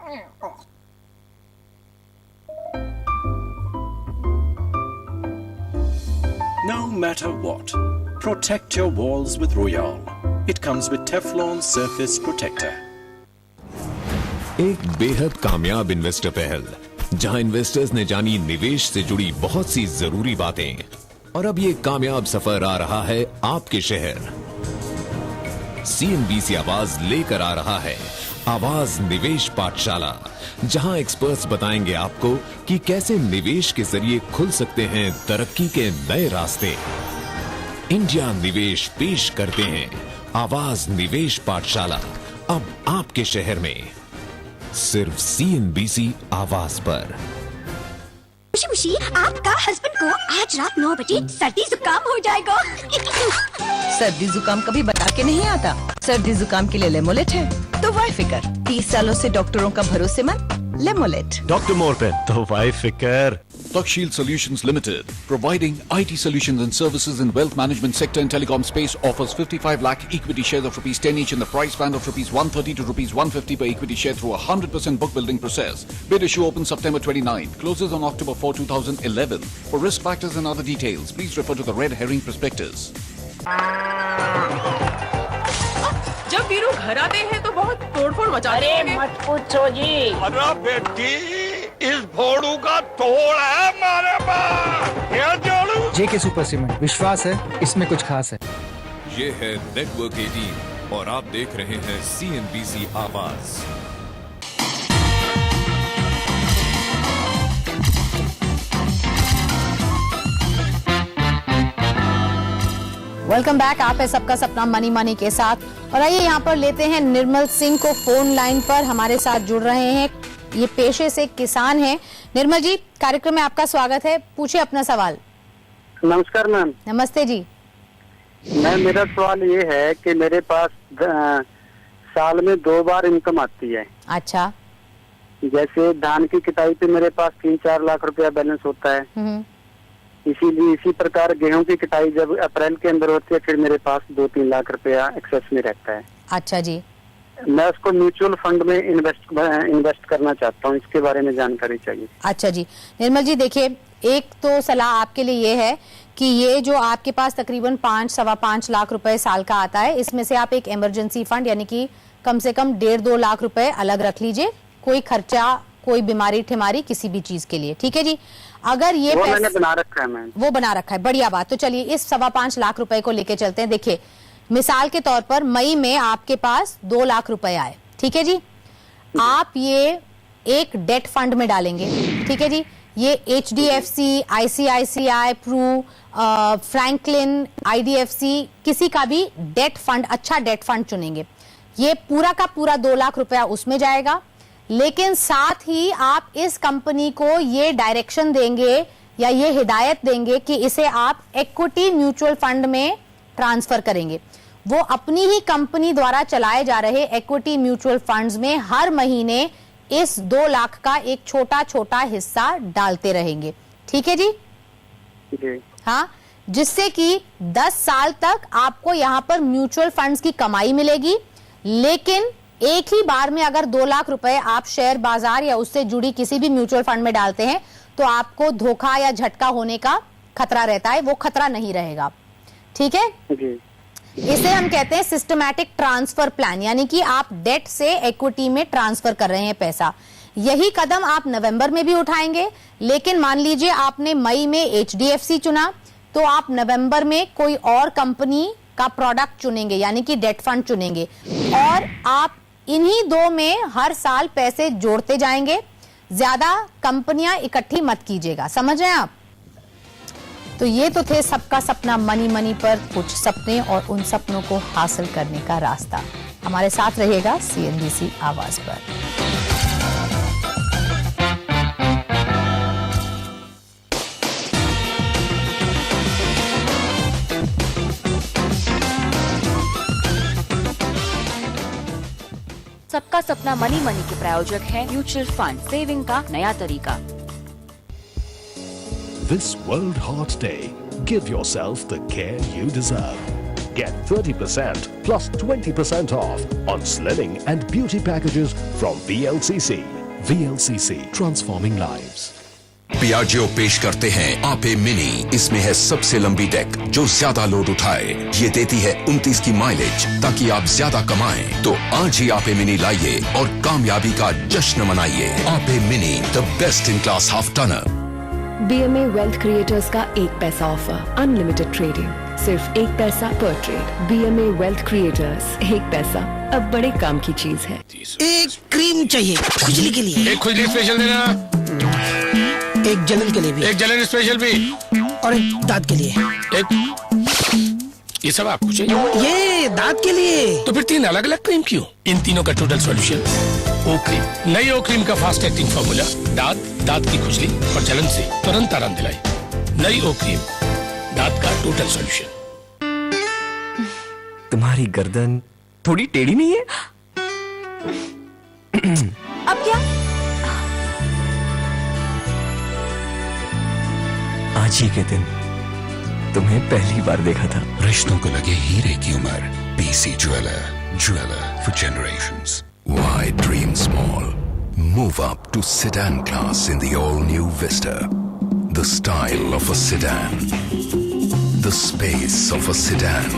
No matter what, protect your walls with Royale. It comes with Teflon Surface Protector. एक बेहद कामयाब investor पहल, जहां इन्वेस्टर्स ने जानी निवेश से जुड़ी बहुत सी जरूरी बातें, और अब ये कामयाब सफर आ रहा है आपके शहर। CNBC आवाज लेकर आ रहा है आवाज निवेश पाठशाला, जहां एक्सपर्ट्स बताएंगे आपको कि कैसे निवेश के जरिए खुल सकते हैं तरक्की के नए रास्ते। इंडिया निवेश पेश करते हैं आवाज निवेश पाठशाला, अब आपके शहर में, सिर्फ CNBC आवाज पर। खुशी खुशी आपका हस्बैंड को आज रात 9 बजे सर्दी जुकाम हो जाएगा। सर्दी जुकाम कभी बता के नहीं आता। सर्दी जुकाम के लिए लेमोलेट है तो वाई फिकर। 30 सालों से डॉक्टरों का भरोसेमंद लेमोलेट। डॉक्टर मोरपेन तो वाई फिकर। Tuckshield Solutions Limited, providing IT solutions and services in wealth management sector and telecom space, offers 55 lakh equity shares of rupees 10 each in the price band of rupees 130 to rupees 150 per equity share through a 100% book building process. Bid issue opens September 29, closes on October 4, 2011. For risk factors and other details, please refer to the red herring prospectus. जब वीरू घर आते हैं तो बहुत तोड़फोड़ मचाते हैं। अरे मत पूछो जी। अरे बेटी, इस भोड़ू का तोड़ है हमारे पास। क्या जोड़ू? JK सुपर सीमेंट, विश्वास है इसमें कुछ खास है। ये है नेटवर्क 18 और आप देख रहे हैं CNBC आवाज। Welcome back. आप है सबका सपना मनी मनी के साथ, और आइए यहाँ पर लेते हैं निर्मल सिंह को फोन लाइन पर हमारे साथ जुड़ रहे हैं। ये पेशे से किसान हैं। निर्मल जी, कार्यक्रम में आपका स्वागत है, पूछिए अपना सवाल। नमस्कार मैम। नमस्ते जी। मैम, मेरा सवाल ये है कि मेरे पास साल में 2 बार इनकम आती है। अच्छा। जैसे धान की कटाई पे मेरे पास 3-4 लाख रुपया बैलेंस होता है। इसीलिए इसी प्रकार गेहूं की कटाई जब अप्रैल के अंदर होती है, फिर मेरे पास 2-3 लाख रुपया एक्सेस में रहता है। अच्छा जी। मैं उसको म्यूचुअल फंड में इन्वेस्ट करना चाहता हूँ, इसके बारे में जानकारी चाहिए। अच्छा जी। निर्मल जी, देखिए, एक तो सलाह आपके लिए ये है कि ये जो आपके पास तकरीबन 5-5.25 लाख रुपए साल का आता है, इसमें से आप एक इमरजेंसी फंड यानी कि कम से कम 1.5-2 लाख रुपए अलग रख लीजिए, कोई खर्चा, कोई बीमारी ठिमारी, किसी भी चीज के लिए। ठीक है जी। अगर ये वो मैंने बना रखा है मैम। वो बना रखा है, बढ़िया बात। तो चलिए इस 5.25 लाख रुपए को लेके चलते हैं। देखिए, मिसाल के तौर पर मई में आपके पास 2 लाख रुपए आए, ठीक है जी। आप ये एक डेट फंड में डालेंगे, ठीक है जी। ये HDFC, ICICI, Pru, Franklin, IDFC, किसी का भी डेट फंड, अच्छा डेट फंड चुनेंगे। ये पूरा का पूरा 2 लाख रुपया उसमें जाएगा, लेकिन साथ ही आप इस कंपनी को ये डायरेक्शन देंगे या ये हिदायत देंगे कि इसे आप इक्विटी म्यूचुअल फंड में ट्रांसफर करेंगे। वो अपनी ही कंपनी द्वारा चलाए जा रहे इक्विटी म्यूचुअल फंड्स में हर महीने इस 2 लाख का एक छोटा छोटा हिस्सा डालते रहेंगे, ठीक है जी। हाँ, जिससे कि 10 साल तक आपको यहां पर म्यूचुअल फंड्स की कमाई मिलेगी। लेकिन एक ही बार में अगर 2 लाख रुपए आप शेयर बाजार या उससे जुड़ी किसी भी म्यूचुअल फंड में डालते हैं तो आपको धोखा या झटका होने का खतरा रहता है। वो खतरा नहीं रहेगा, ठीक है। इसे हम कहते हैं सिस्टमैटिक ट्रांसफर प्लान, यानी कि आप डेट से इक्विटी में ट्रांसफर कर रहे हैं पैसा। यही कदम आप नवंबर में भी उठाएंगे, लेकिन मान लीजिए आपने मई में HDFC चुना, तो आप नवंबर में कोई और कंपनी का प्रोडक्ट चुनेंगे, यानी कि डेट फंड चुनेंगे, और आप इन्हीं 2 में हर साल पैसे जोड़ते जाएंगे। ज्यादा कंपनियां इकट्ठी मत कीजिएगा, समझ रहे हैं आप। तो ये तो थे सबका सपना मनी मनी पर कुछ सपने और उन सपनों को हासिल करने का रास्ता। हमारे साथ रहिएगा CNBC आवाज पर। सबका सपना मनी मनी के प्रायोजक हैं म्यूचुअल फंड, सेविंग का नया तरीका। This World Heart Day, give yourself the care you deserve. Get 30% plus 20% off on slimming and beauty packages from VLCC. VLCC, transforming lives. Piaggio पेश करते हैं आपे मिनी। इसमें है सबसे लंबी डेक जो ज्यादा लोड उठाए। ये देती है 29 की माइलेज ताकि आप ज्यादा कमाएं। तो आज ही आपे मिनी लाइए और कामयाबी का जश्न मनाइए। Ape mini, the best in class half tonner. BMA wealth creators का 1 पैसा ऑफर, अनलिमिटेड ट्रेडिंग, सिर्फ 1 पैसा पर ट्रेड। BMA वेल्थ क्रिएटर्स, 1 पैसा अब बड़े काम की चीज है। एक क्रीम चाहिए खुजली के लिए। एक खुजली स्पेशल देना। एक जलन के लिए भी। एक जलन स्पेशल भी। और एक दांत के लिए। ये सब आपको चाहिए? ये दांत के लिए। तो फिर 3 अलग अलग क्रीम क्यों? इन तीनों का टोटल सॉल्यूशन ओ क्रीम। नई ओ क्रीम का फास्ट एक्टिंग फॉर्मूला दांत की खुजली और जलन से तुरंत आराम दिलाई। नई ओ क्रीम, दांत का टोटल सॉल्यूशन। तुम्हारी गर्दन थोड़ी टेढ़ी नहीं है? अब क्या? आज ही के दिन तुम्हें पहली बार देखा था। रिश्तों को लगे हीरे की उम्र। PC Jeweler, jeweler for generations. Why dream small? Move up to sedan class in the all-new Vista. The style of a sedan. The space of a sedan.